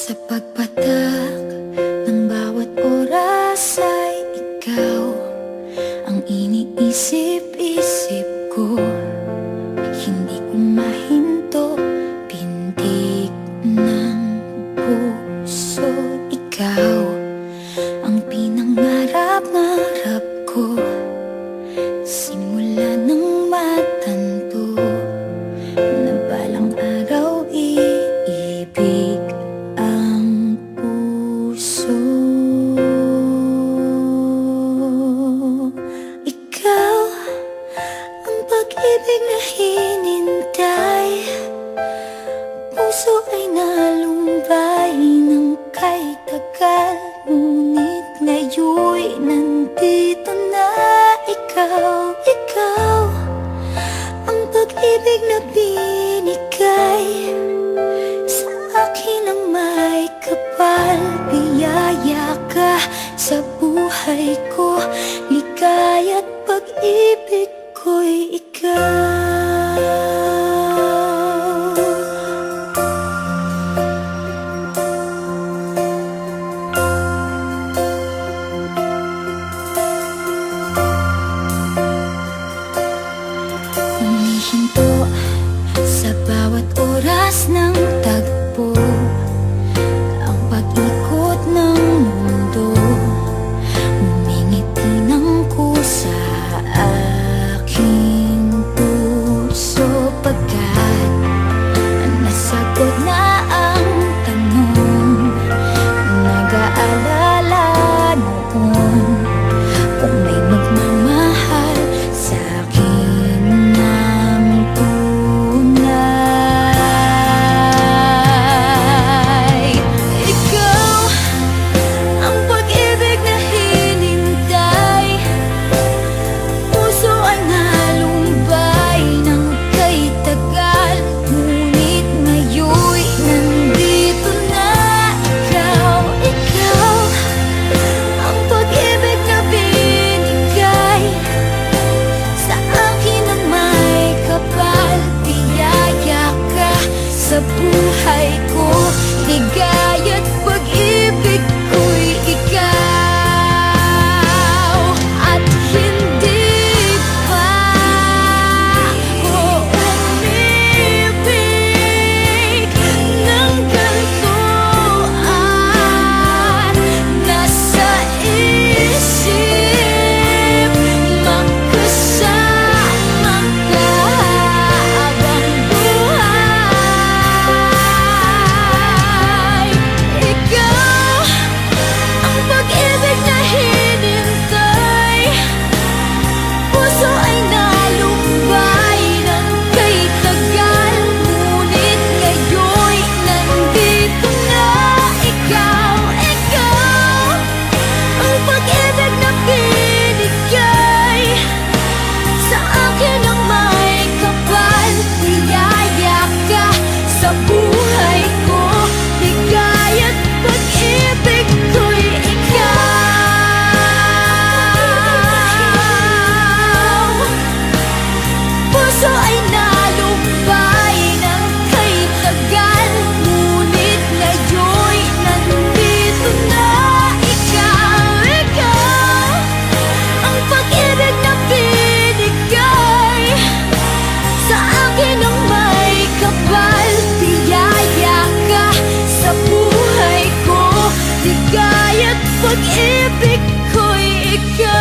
Sa pagpatak ng bawat oras ay ikaw ang iniisip-isip ko. Hindi ko mahinto, pintig ng puso. Ikaw ang pinangarap-ngarap ko, simula ng matanto na balang araw iibig ang puso. Ikaw ang pag-ibig na hinintay, puso ay nalumbay ng kay tagal, ngunit ngayon'y nandito na. Ikaw ang pag-ibig na binigay sa akin ang may kapal. Biyaya ka sa buhay ko, ligaya't pag-ibig ko'y ikaw. Humihinto sa bawat oras ng tagpo, ang pag-ikot ng mundo, ngumingiti ng kusa aking puso. Pagkat nasagot na ang tanong, nag-aalala noon kung may magmamahal sa'kin ng tunay. Ikaw ang pag-ibig na hinintay, puso ay nalumbay ng kay tagal, ngunit ngayon'y nandito na. Ikaw ang pag-ibig na binigay sa akin ang may kapal. Biyaya ka sa buhay ko, ligaya't pag-ibig ko'y ikaw. At hindi pa ko umibig ng ganito, at nasa isip magkasama ka habang buhay. Ikaw ang pag-ibig na hinintay, puso ay nalumbay ng kay tagal, ngunit ngayon'y nandito na. Ikaw ang pag-ibig na binigay sa akin ang may kapal. Biyaya ka sa buhay ko, ligaya't pag-ibig ko'y ikaw. Puso ay nalumbay ng kay tagal, ngunit ngayon'y nandito na. Ikaw ang pag-ibig na binigay sa akin ang may kapal. Biyaya ka sa buhay ko, ligaya't pag-ibig ko'y ikaw.